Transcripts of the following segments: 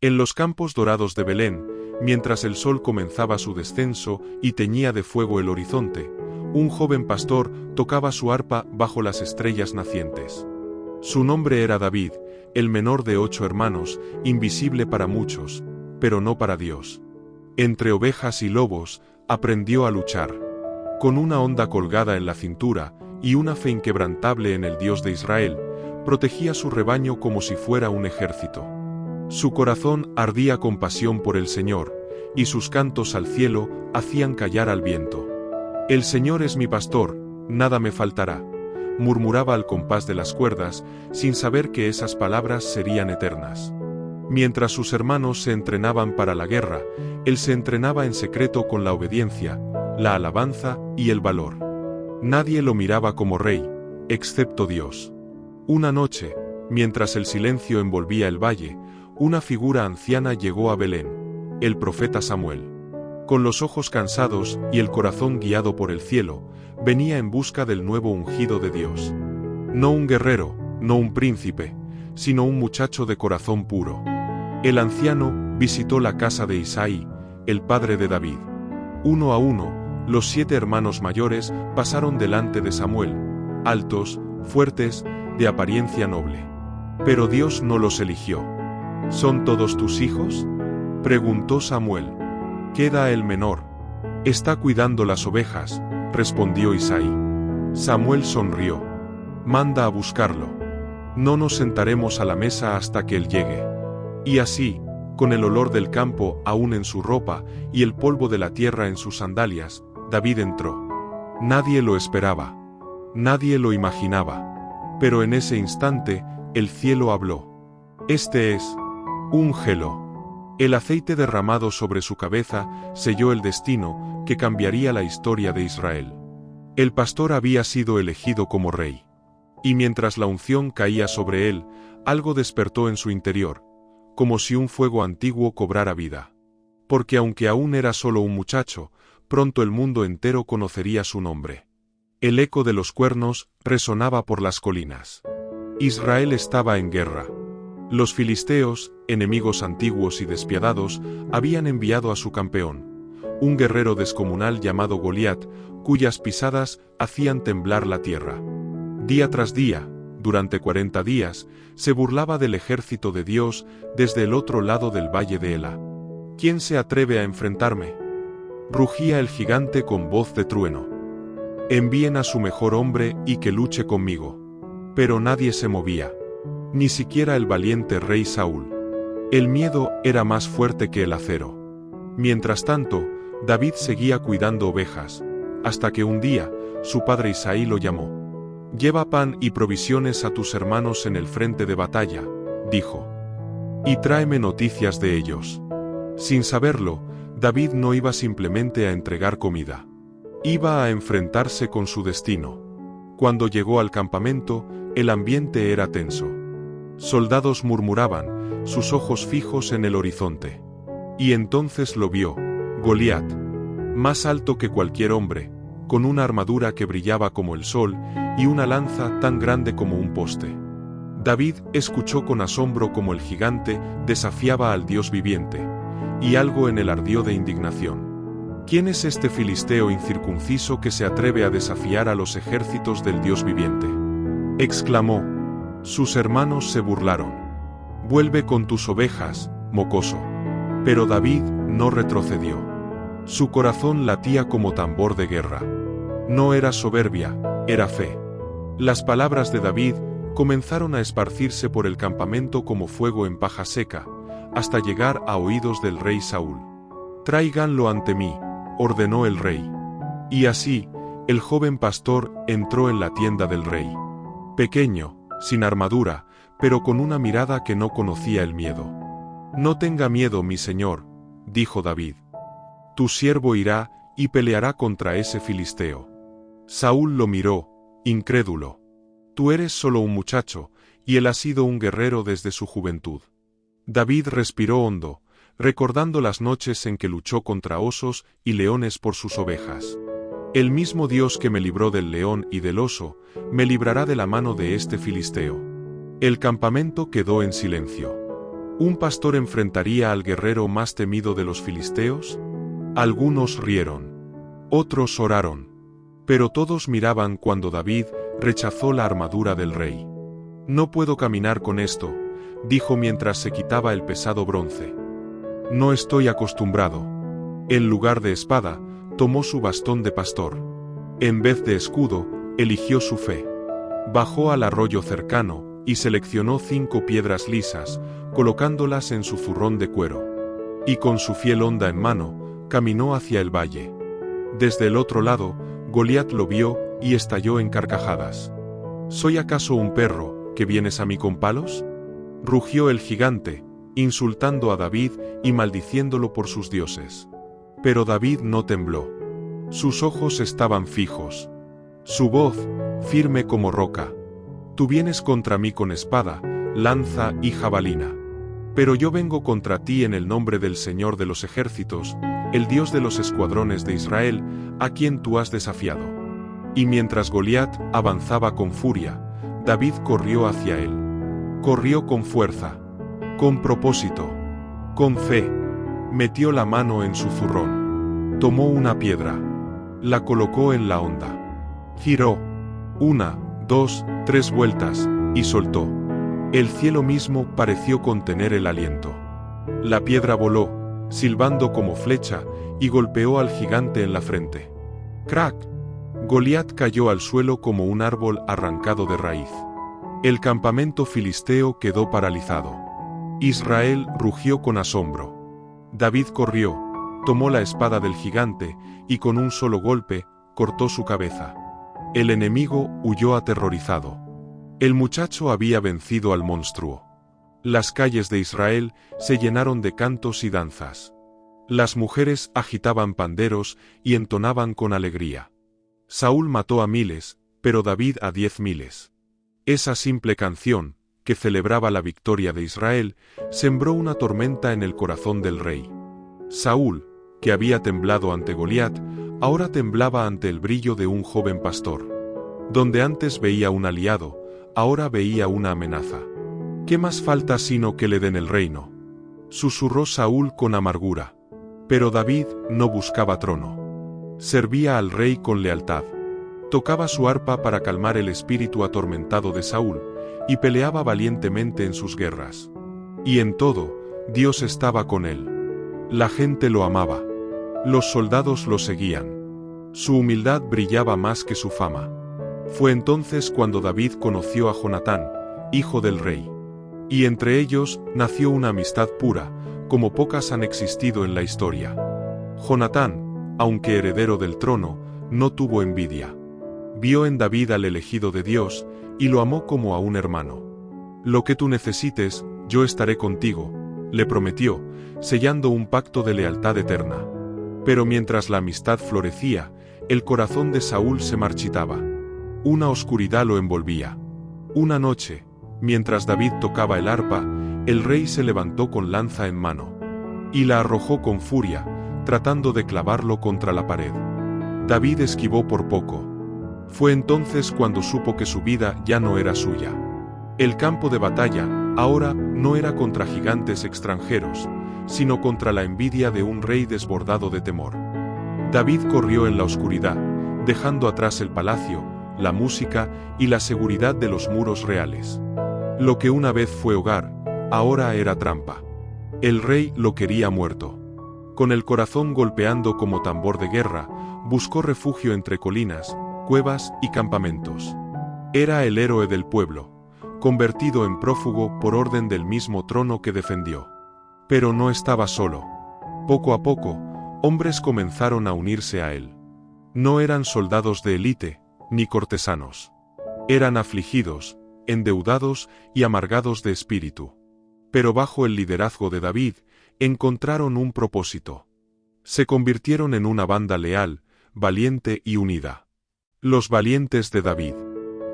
En los campos dorados de Belén, mientras el sol comenzaba su descenso y teñía de fuego el horizonte, un joven pastor tocaba su arpa bajo las estrellas nacientes. Su nombre era David, el menor de 8 hermanos, invisible para muchos, pero no para Dios. Entre ovejas y lobos, aprendió a luchar. Con una honda colgada en la cintura y una fe inquebrantable en el Dios de Israel, protegía su rebaño como si fuera un ejército. Su corazón ardía con pasión por el Señor, y sus cantos al cielo hacían callar al viento. El Señor es mi pastor, nada me faltará, murmuraba al compás de las cuerdas, sin saber que esas palabras serían eternas. Mientras sus hermanos se entrenaban para la guerra, él se entrenaba en secreto con la obediencia, la alabanza y el valor. Nadie lo miraba como rey, excepto Dios. Una noche, mientras el silencio envolvía el valle, una figura anciana llegó a Belén, el profeta Samuel. Con los ojos cansados y el corazón guiado por el cielo, venía en busca del nuevo ungido de Dios. No un guerrero, no un príncipe, sino un muchacho de corazón puro. El anciano visitó la casa de Isaí, el padre de David. Uno a uno, los 7 hermanos mayores pasaron delante de Samuel, altos, fuertes, de apariencia noble. Pero Dios no los eligió. ¿Son todos tus hijos?, preguntó Samuel. Queda el menor. Está cuidando las ovejas, respondió Isaí. Samuel sonrió. Manda a buscarlo. No nos sentaremos a la mesa hasta que él llegue. Y así, con el olor del campo aún en su ropa y el polvo de la tierra en sus sandalias, David entró. Nadie lo esperaba. Nadie lo imaginaba. Pero en ese instante, el cielo habló. Este es. Úngelo. El aceite derramado sobre su cabeza selló el destino que cambiaría la historia de Israel. El pastor había sido elegido como rey. Y mientras la unción caía sobre él, algo despertó en su interior, como si un fuego antiguo cobrara vida. Porque aunque aún era solo un muchacho, pronto el mundo entero conocería su nombre. El eco de los cuernos resonaba por las colinas. Israel estaba en guerra. Los filisteos, enemigos antiguos y despiadados, habían enviado a su campeón, un guerrero descomunal llamado Goliat, cuyas pisadas hacían temblar la tierra. Día tras día, durante 40 días, se burlaba del ejército de Dios desde el otro lado del valle de Ela. ¿Quién se atreve a enfrentarme?, rugía el gigante con voz de trueno. Envíen a su mejor hombre y que luche conmigo. Pero nadie se movía. Ni siquiera el valiente rey Saúl. El miedo era más fuerte que el acero. Mientras tanto, David seguía cuidando ovejas, hasta que un día, su padre Isaí lo llamó. Lleva pan y provisiones a tus hermanos en el frente de batalla, dijo. Y tráeme noticias de ellos. Sin saberlo, David no iba simplemente a entregar comida. Iba a enfrentarse con su destino. Cuando llegó al campamento, el ambiente era tenso. Soldados murmuraban, sus ojos fijos en el horizonte. Y entonces lo vio, Goliat. Más alto que cualquier hombre, con una armadura que brillaba como el sol, y una lanza tan grande como un poste. David escuchó con asombro cómo el gigante desafiaba al Dios viviente, y algo en él ardió de indignación. ¿Quién es este filisteo incircunciso que se atreve a desafiar a los ejércitos del Dios viviente?, exclamó. Sus hermanos se burlaron. Vuelve con tus ovejas, mocoso. Pero David no retrocedió. Su corazón latía como tambor de guerra. No era soberbia, era fe. Las palabras de David comenzaron a esparcirse por el campamento como fuego en paja seca, hasta llegar a oídos del rey Saúl. Tráiganlo ante mí, ordenó el rey. Y así, el joven pastor entró en la tienda del rey. Pequeño, sin armadura, pero con una mirada que no conocía el miedo. No tenga miedo, mi señor, dijo David. Tu siervo irá y peleará contra ese filisteo. Saúl lo miró, incrédulo. Tú eres solo un muchacho, y él ha sido un guerrero desde su juventud. David respiró hondo, recordando las noches en que luchó contra osos y leones por sus ovejas. El mismo Dios que me libró del león y del oso, me librará de la mano de este filisteo. El campamento quedó en silencio. ¿Un pastor enfrentaría al guerrero más temido de los filisteos? Algunos rieron. Otros oraron. Pero todos miraban cuando David rechazó la armadura del rey. No puedo caminar con esto, dijo mientras se quitaba el pesado bronce. No estoy acostumbrado. En lugar de espada, tomó su bastón de pastor. En vez de escudo, eligió su fe. Bajó al arroyo cercano y seleccionó 5 piedras lisas, colocándolas en su zurrón de cuero. Y con su fiel honda en mano, caminó hacia el valle. Desde el otro lado, Goliat lo vio y estalló en carcajadas. ¿Soy acaso un perro, que vienes a mí con palos? Rugió el gigante, insultando a David y maldiciéndolo por sus dioses. Pero David no tembló. Sus ojos estaban fijos. Su voz, firme como roca. Tú vienes contra mí con espada, lanza y jabalina. Pero yo vengo contra ti en el nombre del Señor de los ejércitos, el Dios de los escuadrones de Israel, a quien tú has desafiado. Y mientras Goliat avanzaba con furia, David corrió hacia él. Corrió con fuerza, con propósito, con fe. Metió la mano en su zurrón. Tomó una piedra. La colocó en la honda. Giró. 1, 2, 3 vueltas, y soltó. El cielo mismo pareció contener el aliento. La piedra voló, silbando como flecha, y golpeó al gigante en la frente. ¡Crack! Goliat cayó al suelo como un árbol arrancado de raíz. El campamento filisteo quedó paralizado. Israel rugió con asombro. David corrió, tomó la espada del gigante, y con un solo golpe, cortó su cabeza. El enemigo huyó aterrorizado. El muchacho había vencido al monstruo. Las calles de Israel se llenaron de cantos y danzas. Las mujeres agitaban panderos y entonaban con alegría. Saúl mató a miles, pero David a 10.000. Esa simple canción, que celebraba la victoria de Israel, sembró una tormenta en el corazón del rey. Saúl, que había temblado ante Goliat, ahora temblaba ante el brillo de un joven pastor. Donde antes veía un aliado, ahora veía una amenaza. ¿Qué más falta sino que le den el reino?, susurró Saúl con amargura. Pero David no buscaba trono. Servía al rey con lealtad. Tocaba su arpa para calmar el espíritu atormentado de Saúl, y peleaba valientemente en sus guerras. Y en todo, Dios estaba con él. La gente lo amaba. Los soldados lo seguían. Su humildad brillaba más que su fama. Fue entonces cuando David conoció a Jonatán, hijo del rey. Y entre ellos nació una amistad pura, como pocas han existido en la historia. Jonatán, aunque heredero del trono, no tuvo envidia. Vio en David al elegido de Dios, y lo amó como a un hermano. Lo que tú necesites, yo estaré contigo, le prometió, sellando un pacto de lealtad eterna. Pero mientras la amistad florecía, el corazón de Saúl se marchitaba. Una oscuridad lo envolvía. Una noche, mientras David tocaba el arpa, el rey se levantó con lanza en mano. Y la arrojó con furia, tratando de clavarlo contra la pared. David esquivó por poco. Fue entonces cuando supo que su vida ya no era suya. El campo de batalla, ahora, no era contra gigantes extranjeros, sino contra la envidia de un rey desbordado de temor. David corrió en la oscuridad, dejando atrás el palacio, la música y la seguridad de los muros reales. Lo que una vez fue hogar, ahora era trampa. El rey lo quería muerto. Con el corazón golpeando como tambor de guerra, buscó refugio entre colinas, cuevas y campamentos. Era el héroe del pueblo, convertido en prófugo por orden del mismo trono que defendió. Pero no estaba solo. Poco a poco, hombres comenzaron a unirse a él. No eran soldados de élite, ni cortesanos. Eran afligidos, endeudados y amargados de espíritu. Pero bajo el liderazgo de David, encontraron un propósito. Se convirtieron en una banda leal, valiente y unida. Los valientes de David.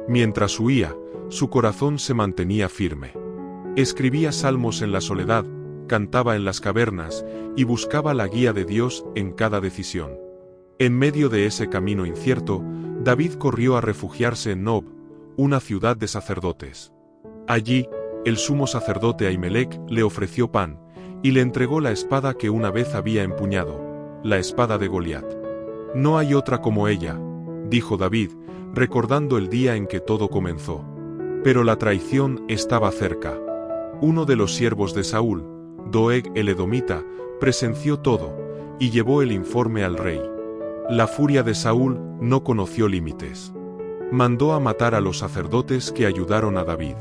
Mientras huía, su corazón se mantenía firme. Escribía salmos en la soledad, cantaba en las cavernas, y buscaba la guía de Dios en cada decisión. En medio de ese camino incierto, David corrió a refugiarse en Nob, una ciudad de sacerdotes. Allí, el sumo sacerdote Ahimelech le ofreció pan, y le entregó la espada que una vez había empuñado, la espada de Goliat. No hay otra como ella, dijo David, recordando el día en que todo comenzó. Pero la traición estaba cerca. Uno de los siervos de Saúl, Doeg el edomita, presenció todo, y llevó el informe al rey. La furia de Saúl no conoció límites. Mandó a matar a los sacerdotes que ayudaron a David.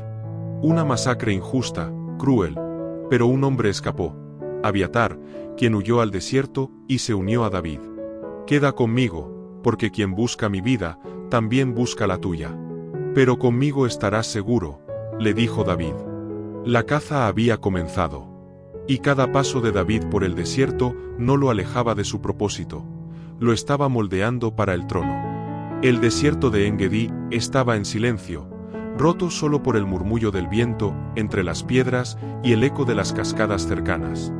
Una masacre injusta, cruel, pero un hombre escapó, Abiatar, quien huyó al desierto y se unió a David. Queda conmigo, porque quien busca mi vida, también busca la tuya. Pero conmigo estarás seguro, le dijo David. La caza había comenzado. Y cada paso de David por el desierto no lo alejaba de su propósito, lo estaba moldeando para el trono. El desierto de En-Gedi estaba en silencio, roto solo por el murmullo del viento entre las piedras y el eco de las cascadas cercanas.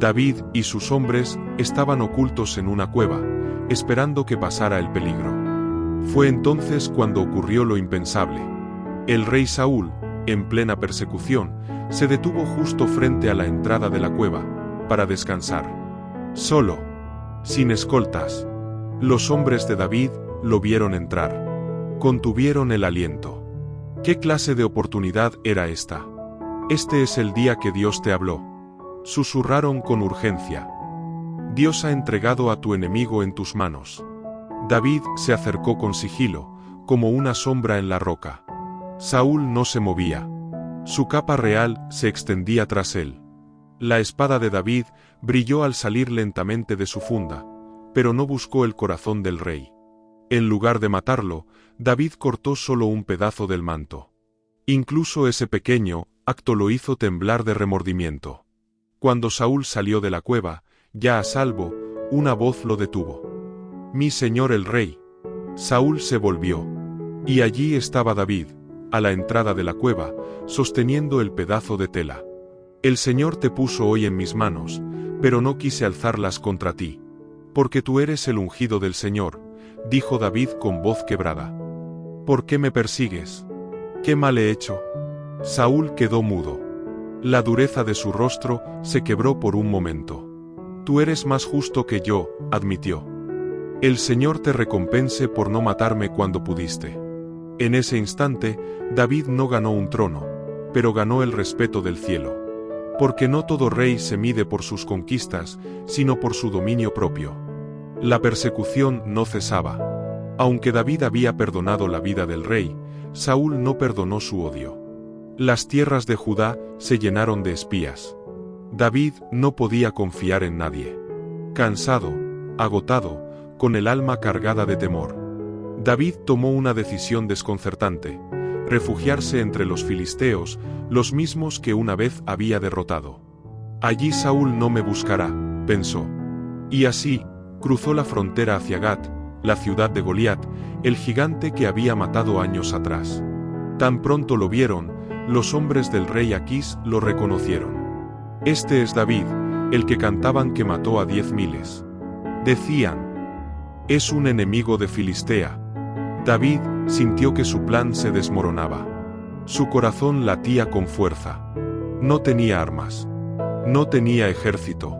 David y sus hombres estaban ocultos en una cueva, esperando que pasara el peligro. Fue entonces cuando ocurrió lo impensable. El rey Saúl, en plena persecución, se detuvo justo frente a la entrada de la cueva, para descansar. Solo, sin escoltas. Los hombres de David lo vieron entrar. Contuvieron el aliento. ¿Qué clase de oportunidad era esta? Este es el día que Dios te habló. Susurraron con urgencia. Dios ha entregado a tu enemigo en tus manos. David se acercó con sigilo, como una sombra en la roca. Saúl no se movía. Su capa real se extendía tras él. La espada de David brilló al salir lentamente de su funda, pero no buscó el corazón del rey. En lugar de matarlo, David cortó solo un pedazo del manto. Incluso ese pequeño acto lo hizo temblar de remordimiento. Cuando Saúl salió de la cueva, ya a salvo, una voz lo detuvo. «Mi señor el rey». Saúl se volvió. Y allí estaba David, a la entrada de la cueva, sosteniendo el pedazo de tela. «El Señor te puso hoy en mis manos, pero no quise alzarlas contra ti. Porque tú eres el ungido del Señor», dijo David con voz quebrada. «¿Por qué me persigues? ¿Qué mal he hecho?». Saúl quedó mudo. La dureza de su rostro se quebró por un momento. «Tú eres más justo que yo», admitió. «El Señor te recompense por no matarme cuando pudiste». En ese instante, David no ganó un trono, pero ganó el respeto del cielo. Porque no todo rey se mide por sus conquistas, sino por su dominio propio. La persecución no cesaba. Aunque David había perdonado la vida del rey, Saúl no perdonó su odio. Las tierras de Judá se llenaron de espías. David no podía confiar en nadie. Cansado, agotado, con el alma cargada de temor, David tomó una decisión desconcertante: refugiarse entre los filisteos, los mismos que una vez había derrotado. «Allí Saúl no me buscará», pensó. Y así, cruzó la frontera hacia Gat, la ciudad de Goliat, el gigante que había matado años atrás. Tan pronto lo vieron, los hombres del rey Aquís lo reconocieron. «Este es David, el que cantaban que mató a 10.000. Decían: «Es un enemigo de Filistea». David sintió que su plan se desmoronaba. Su corazón latía con fuerza. No tenía armas. No tenía ejército.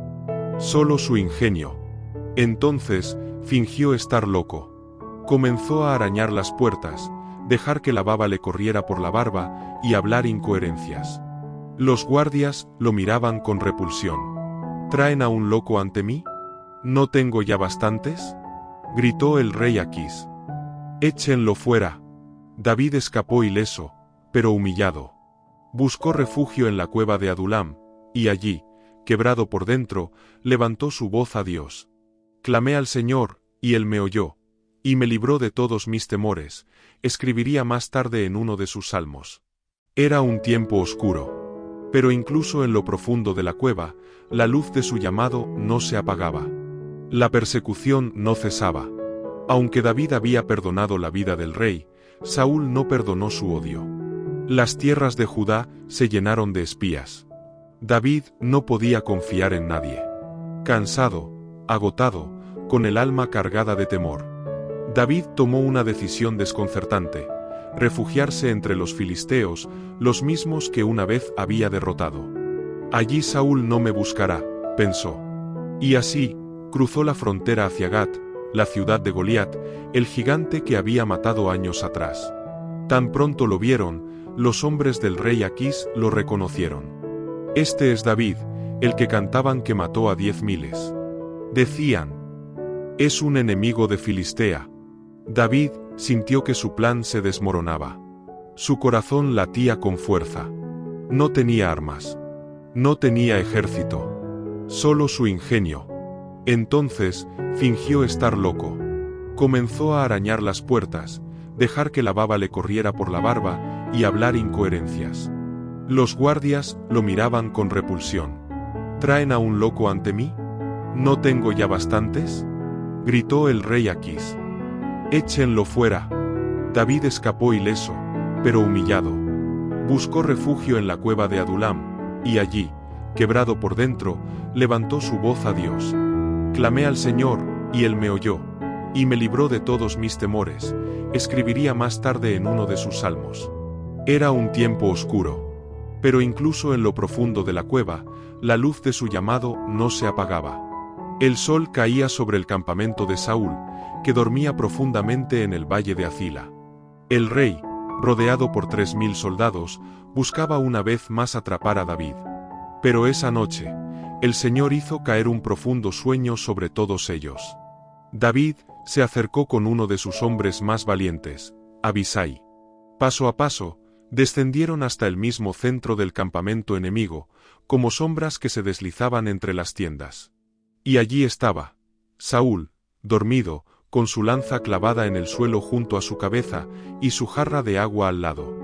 Solo su ingenio. Entonces, fingió estar loco. Comenzó a arañar las puertas, dejar que la baba le corriera por la barba y hablar incoherencias. Los guardias lo miraban con repulsión. «¿Traen a un loco ante mí? ¿No tengo ya bastantes?», gritó el rey Aquís. «Échenlo fuera». David escapó ileso, pero humillado. Buscó refugio en la cueva de Adulam, y allí, quebrado por dentro, levantó su voz a Dios. «Clamé al Señor, y Él me oyó, y me libró de todos mis temores», escribiría más tarde en uno de sus salmos. Era un tiempo oscuro. Pero incluso en lo profundo de la cueva, la luz de su llamado no se apagaba. La persecución no cesaba. Aunque David había perdonado la vida del rey, Saúl no perdonó su odio. Las tierras de Judá se llenaron de espías. David no podía confiar en nadie. Cansado, agotado, con el alma cargada de temor, David tomó una decisión desconcertante: refugiarse entre los filisteos, los mismos que una vez había derrotado. Allí Saúl no me buscará, pensó. Y así, cruzó la frontera hacia Gat, la ciudad de Goliat, el gigante que había matado años atrás. Tan pronto lo vieron, los hombres del rey Aquís lo reconocieron. Este es David, el que cantaban que mató a 10.000. Decían: es un enemigo de Filistea. David sintió que su plan se desmoronaba. Su corazón latía con fuerza. No tenía armas. No tenía ejército. Solo su ingenio. Entonces, fingió estar loco. Comenzó a arañar las puertas, dejar que la baba le corriera por la barba y hablar incoherencias. Los guardias lo miraban con repulsión. ¿Traen a un loco ante mí? ¿No tengo ya bastantes?, gritó el rey Aquís. Échenlo fuera. David escapó ileso, pero humillado. Buscó refugio en la cueva de Adulam, y allí, quebrado por dentro, levantó su voz a Dios. Clamé al Señor, y Él me oyó, y me libró de todos mis temores, escribiría más tarde en uno de sus salmos. Era un tiempo oscuro. Pero incluso en lo profundo de la cueva, la luz de su llamado no se apagaba. El sol caía sobre el campamento de Saúl, que dormía profundamente en el valle de Acila. El rey, rodeado por 3.000 soldados, buscaba una vez más atrapar a David. Pero esa noche, el Señor hizo caer un profundo sueño sobre todos ellos. David se acercó con uno de sus hombres más valientes, Abisai. Paso a paso, descendieron hasta el mismo centro del campamento enemigo, como sombras que se deslizaban entre las tiendas. Y allí estaba Saúl, dormido, con su lanza clavada en el suelo junto a su cabeza, y su jarra de agua al lado.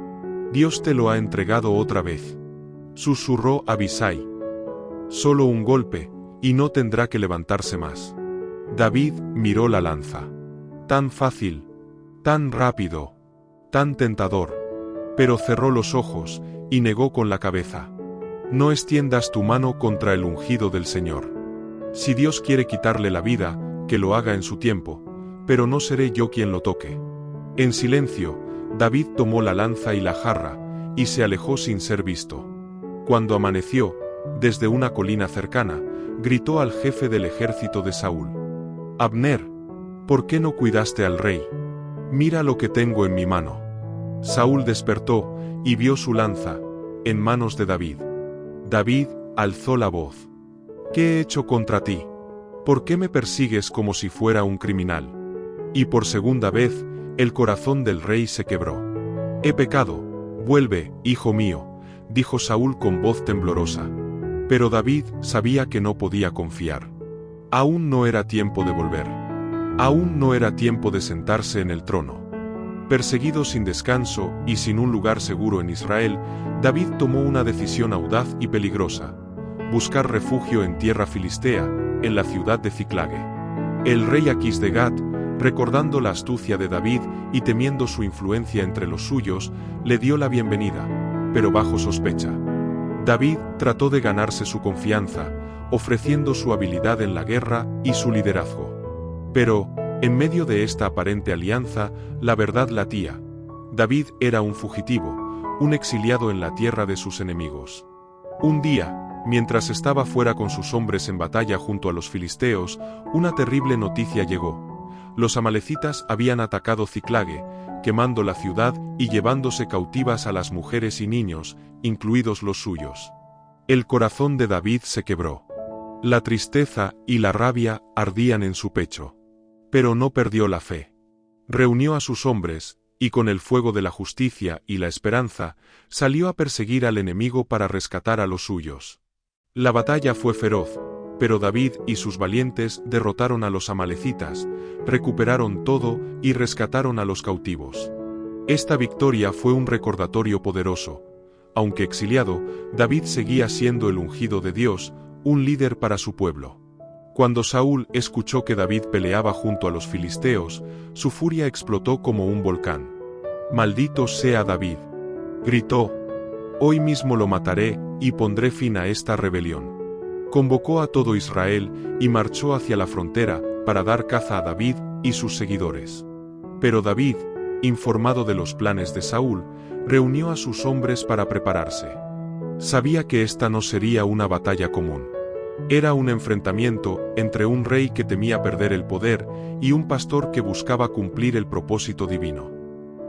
Dios te lo ha entregado otra vez, susurró Abisai. Solo un golpe, y no tendrá que levantarse más. David miró la lanza. Tan fácil, tan rápido, tan tentador. Pero cerró los ojos, y negó con la cabeza. No extiendas tu mano contra el ungido del Señor. Si Dios quiere quitarle la vida, que lo haga en su tiempo, pero no seré yo quien lo toque. En silencio, David tomó la lanza y la jarra, y se alejó sin ser visto. Cuando amaneció, desde una colina cercana, gritó al jefe del ejército de Saúl: Abner, ¿por qué no cuidaste al rey? Mira lo que tengo en mi mano. Saúl despertó, y vio su lanza, en manos de David. David alzó la voz. ¿Qué he hecho contra ti? ¿Por qué me persigues como si fuera un criminal? Y por segunda vez, el corazón del rey se quebró. He pecado, vuelve, hijo mío, dijo Saúl con voz temblorosa. Pero David sabía que no podía confiar. Aún no era tiempo de volver. Aún no era tiempo de sentarse en el trono. Perseguido sin descanso y sin un lugar seguro en Israel, David tomó una decisión audaz y peligrosa: buscar refugio en tierra filistea, en la ciudad de Ciclague. El rey Aquís de Gat, recordando la astucia de David y temiendo su influencia entre los suyos, le dio la bienvenida, pero bajo sospecha. David trató de ganarse su confianza, ofreciendo su habilidad en la guerra y su liderazgo. Pero, en medio de esta aparente alianza, la verdad latía. David era un fugitivo, un exiliado en la tierra de sus enemigos. Un día, mientras estaba fuera con sus hombres en batalla junto a los filisteos, una terrible noticia llegó. Los amalecitas habían atacado Ciclague, quemando la ciudad y llevándose cautivas a las mujeres y niños, incluidos los suyos. El corazón de David se quebró. La tristeza y la rabia ardían en su pecho. Pero no perdió la fe. Reunió a sus hombres, y con el fuego de la justicia y la esperanza, salió a perseguir al enemigo para rescatar a los suyos. La batalla fue feroz, pero David y sus valientes derrotaron a los amalecitas, recuperaron todo y rescataron a los cautivos. Esta victoria fue un recordatorio poderoso. Aunque exiliado, David seguía siendo el ungido de Dios, un líder para su pueblo. Cuando Saúl escuchó que David peleaba junto a los filisteos, su furia explotó como un volcán. «Maldito sea David», gritó. «Hoy mismo lo mataré, y pondré fin a esta rebelión». Convocó a todo Israel, y marchó hacia la frontera, para dar caza a David y sus seguidores. Pero David, informado de los planes de Saúl, reunió a sus hombres para prepararse. Sabía que esta no sería una batalla común. Era un enfrentamiento entre un rey que temía perder el poder y un pastor que buscaba cumplir el propósito divino.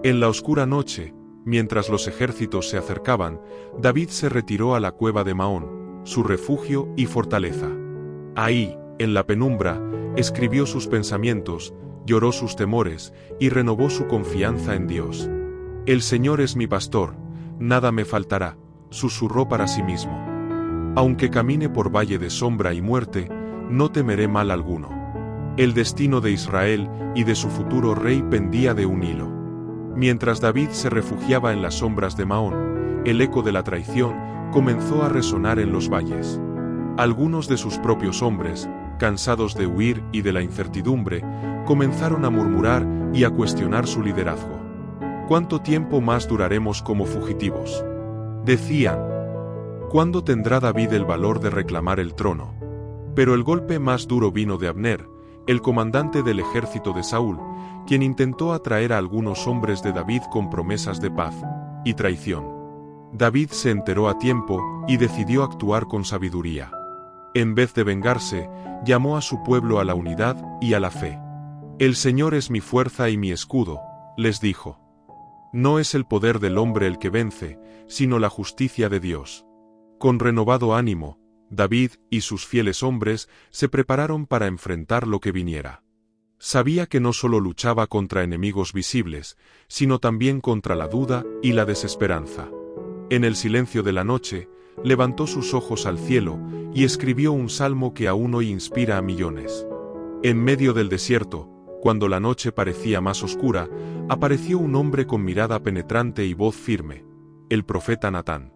En la oscura noche, mientras los ejércitos se acercaban, David se retiró a la cueva de Maón, su refugio y fortaleza. Ahí, en la penumbra, escribió sus pensamientos, lloró sus temores y renovó su confianza en Dios. El Señor es mi pastor, nada me faltará, susurró para sí mismo. Aunque camine por valle de sombra y muerte, no temeré mal alguno. El destino de Israel y de su futuro rey pendía de un hilo. Mientras David se refugiaba en las sombras de Maón, el eco de la traición comenzó a resonar en los valles. Algunos de sus propios hombres, cansados de huir y de la incertidumbre, comenzaron a murmurar y a cuestionar su liderazgo. ¿Cuánto tiempo más duraremos como fugitivos?, decían. ¿Cuándo tendrá David el valor de reclamar el trono? Pero el golpe más duro vino de Abner, el comandante del ejército de Saúl, quien intentó atraer a algunos hombres de David con promesas de paz y traición. David se enteró a tiempo y decidió actuar con sabiduría. En vez de vengarse, llamó a su pueblo a la unidad y a la fe. El Señor es mi fuerza y mi escudo, les dijo. No es el poder del hombre el que vence, sino la justicia de Dios. Con renovado ánimo, David y sus fieles hombres se prepararon para enfrentar lo que viniera. Sabía que no solo luchaba contra enemigos visibles, sino también contra la duda y la desesperanza. En el silencio de la noche, levantó sus ojos al cielo y escribió un salmo que aún hoy inspira a millones. En medio del desierto, cuando la noche parecía más oscura, apareció un hombre con mirada penetrante y voz firme, el profeta Natán.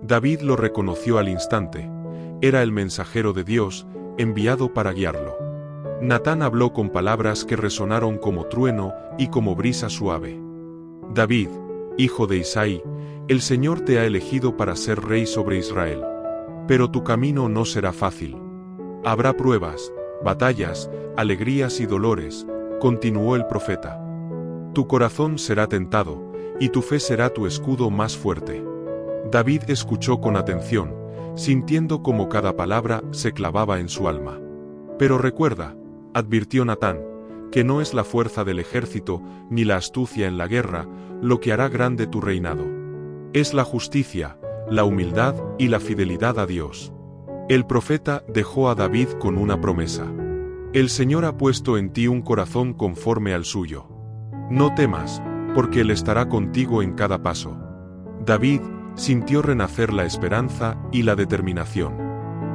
David lo reconoció al instante. Era el mensajero de Dios, enviado para guiarlo. Natán habló con palabras que resonaron como trueno y como brisa suave. David, hijo de Isaí, el Señor te ha elegido para ser rey sobre Israel. Pero tu camino no será fácil. Habrá pruebas, batallas, alegrías y dolores, continuó el profeta. Tu corazón será tentado, y tu fe será tu escudo más fuerte. David escuchó con atención, sintiendo cómo cada palabra se clavaba en su alma. Pero recuerda, advirtió Natán, que no es la fuerza del ejército ni la astucia en la guerra lo que hará grande tu reinado. Es la justicia, la humildad y la fidelidad a Dios. El profeta dejó a David con una promesa. El Señor ha puesto en ti un corazón conforme al suyo. No temas, porque Él estará contigo en cada paso. David sintió renacer la esperanza y la determinación.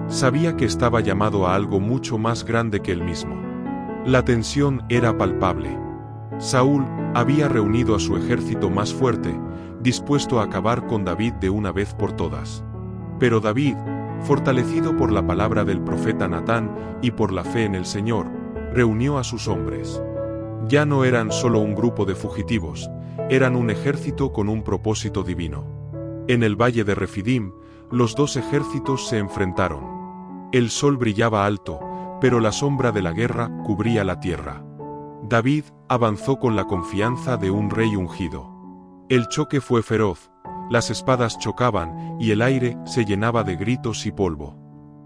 Sabía que estaba llamado a algo mucho más grande que él mismo. La tensión era palpable. Saúl había reunido a su ejército más fuerte, dispuesto a acabar con David de una vez por todas. Pero David, fortalecido por la palabra del profeta Natán y por la fe en el Señor, reunió a sus hombres. Ya no eran solo un grupo de fugitivos, eran un ejército con un propósito divino. En el valle de Refidim, los dos ejércitos se enfrentaron. El sol brillaba alto, pero la sombra de la guerra cubría la tierra. David avanzó con la confianza de un rey ungido. El choque fue feroz, las espadas chocaban y el aire se llenaba de gritos y polvo.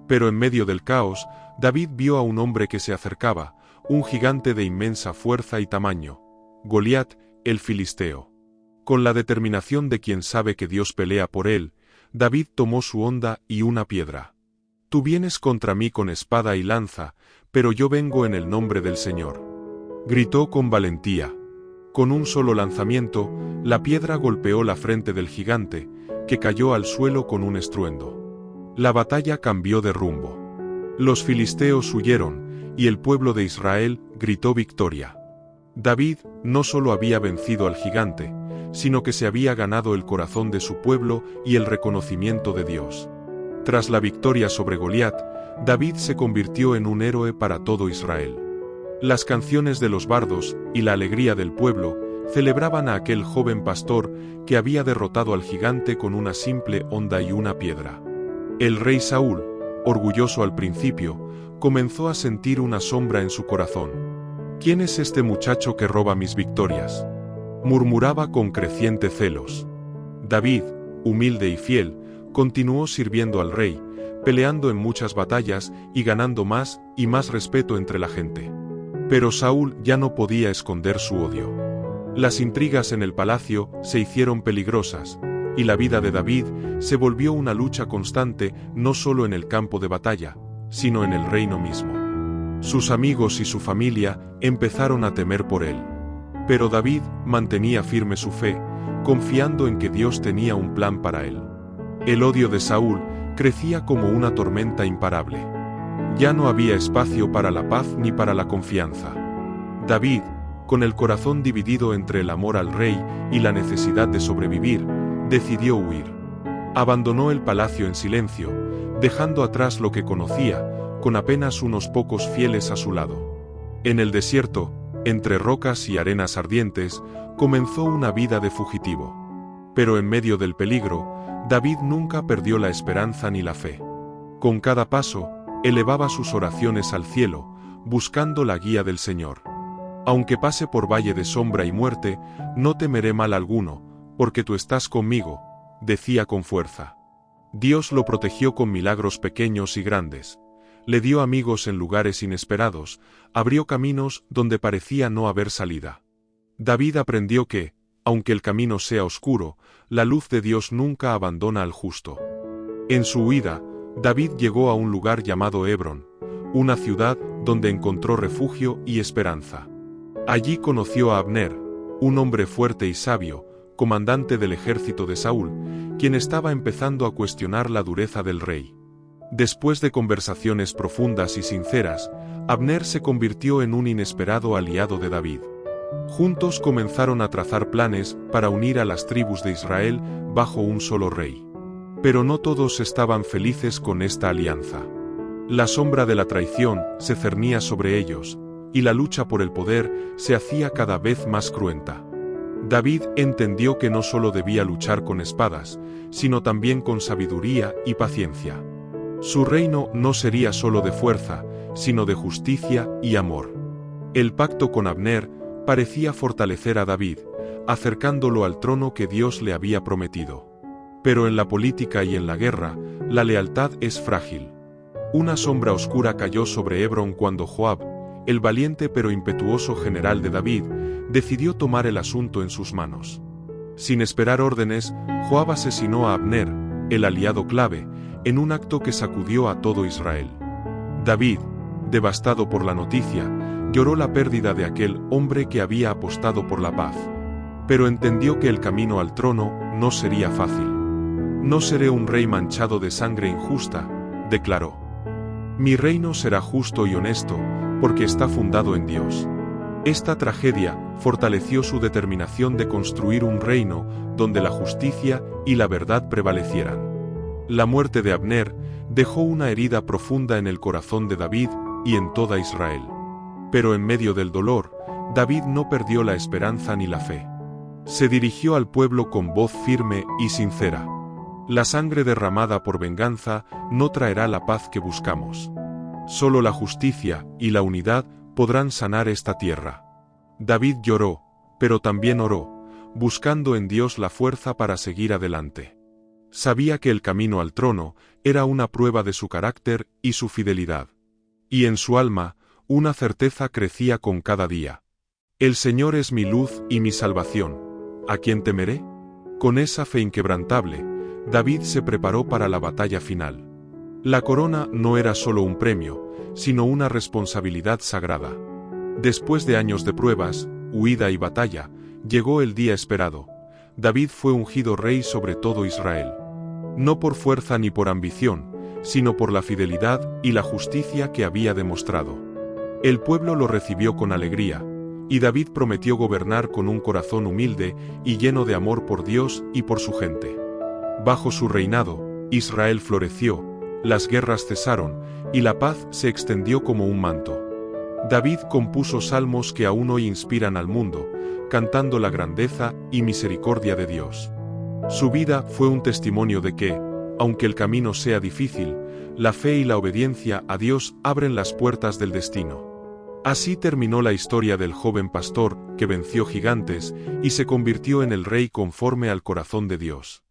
Pero en medio del caos, David vio a un hombre que se acercaba, un gigante de inmensa fuerza y tamaño, Goliat, el filisteo. Con la determinación de quien sabe que Dios pelea por él, David tomó su honda y una piedra. Tú vienes contra mí con espada y lanza, pero yo vengo en el nombre del Señor. Gritó con valentía. Con un solo lanzamiento, la piedra golpeó la frente del gigante, que cayó al suelo con un estruendo. La batalla cambió de rumbo. Los filisteos huyeron, y el pueblo de Israel gritó victoria. David no solo había vencido al gigante, sino que se había ganado el corazón de su pueblo y el reconocimiento de Dios. Tras la victoria sobre Goliat, David se convirtió en un héroe para todo Israel. Las canciones de los bardos y la alegría del pueblo celebraban a aquel joven pastor que había derrotado al gigante con una simple honda y una piedra. El rey Saúl, orgulloso al principio, comenzó a sentir una sombra en su corazón. ¿Quién es este muchacho que roba mis victorias? Murmuraba con creciente celos. David, humilde y fiel, continuó sirviendo al rey, peleando en muchas batallas y ganando más y más respeto entre la gente. Pero Saúl ya no podía esconder su odio. Las intrigas en el palacio se hicieron peligrosas, y la vida de David se volvió una lucha constante no solo en el campo de batalla, sino en el reino mismo. Sus amigos y su familia empezaron a temer por él. Pero David mantenía firme su fe, confiando en que Dios tenía un plan para él. El odio de Saúl crecía como una tormenta imparable. Ya no había espacio para la paz ni para la confianza. David, con el corazón dividido entre el amor al rey y la necesidad de sobrevivir, decidió huir. Abandonó el palacio en silencio, dejando atrás lo que conocía, con apenas unos pocos fieles a su lado. En el desierto, entre rocas y arenas ardientes, comenzó una vida de fugitivo. Pero en medio del peligro, David nunca perdió la esperanza ni la fe. Con cada paso, elevaba sus oraciones al cielo, buscando la guía del Señor. Aunque pase por valle de sombra y muerte, no temeré mal alguno, porque tú estás conmigo, decía con fuerza. Dios lo protegió con milagros pequeños y grandes. Le dio amigos en lugares inesperados, abrió caminos donde parecía no haber salida. David aprendió que, aunque el camino sea oscuro, la luz de Dios nunca abandona al justo. En su huida, David llegó a un lugar llamado Hebrón, una ciudad donde encontró refugio y esperanza. Allí conoció a Abner, un hombre fuerte y sabio, comandante del ejército de Saúl, quien estaba empezando a cuestionar la dureza del rey. Después de conversaciones profundas y sinceras, Abner se convirtió en un inesperado aliado de David. Juntos comenzaron a trazar planes para unir a las tribus de Israel bajo un solo rey. Pero no todos estaban felices con esta alianza. La sombra de la traición se cernía sobre ellos, y la lucha por el poder se hacía cada vez más cruenta. David entendió que no solo debía luchar con espadas, sino también con sabiduría y paciencia. Su reino no sería solo de fuerza, sino de justicia y amor. El pacto con Abner parecía fortalecer a David, acercándolo al trono que Dios le había prometido. Pero en la política y en la guerra, la lealtad es frágil. Una sombra oscura cayó sobre Hebrón cuando Joab, el valiente pero impetuoso general de David, decidió tomar el asunto en sus manos. Sin esperar órdenes, Joab asesinó a Abner, el aliado clave, en un acto que sacudió a todo Israel. David, devastado por la noticia, lloró la pérdida de aquel hombre que había apostado por la paz. Pero entendió que el camino al trono no sería fácil. No seré un rey manchado de sangre injusta, declaró. Mi reino será justo y honesto, porque está fundado en Dios. Esta tragedia fortaleció su determinación de construir un reino donde la justicia y la verdad prevalecieran. La muerte de Abner dejó una herida profunda en el corazón de David y en toda Israel. Pero en medio del dolor, David no perdió la esperanza ni la fe. Se dirigió al pueblo con voz firme y sincera. La sangre derramada por venganza no traerá la paz que buscamos. Solo la justicia y la unidad podrán sanar esta tierra. David lloró, pero también oró, buscando en Dios la fuerza para seguir adelante. Sabía que el camino al trono era una prueba de su carácter y su fidelidad. Y en su alma, una certeza crecía con cada día. El Señor es mi luz y mi salvación. ¿A quién temeré? Con esa fe inquebrantable, David se preparó para la batalla final. La corona no era solo un premio, sino una responsabilidad sagrada. Después de años de pruebas, huida y batalla, llegó el día esperado. David fue ungido rey sobre todo Israel. No por fuerza ni por ambición, sino por la fidelidad y la justicia que había demostrado. El pueblo lo recibió con alegría, y David prometió gobernar con un corazón humilde y lleno de amor por Dios y por su gente. Bajo su reinado, Israel floreció, las guerras cesaron, y la paz se extendió como un manto. David compuso salmos que aún hoy inspiran al mundo, cantando la grandeza y misericordia de Dios. Su vida fue un testimonio de que, aunque el camino sea difícil, la fe y la obediencia a Dios abren las puertas del destino. Así terminó la historia del joven pastor, que venció gigantes, y se convirtió en el rey conforme al corazón de Dios.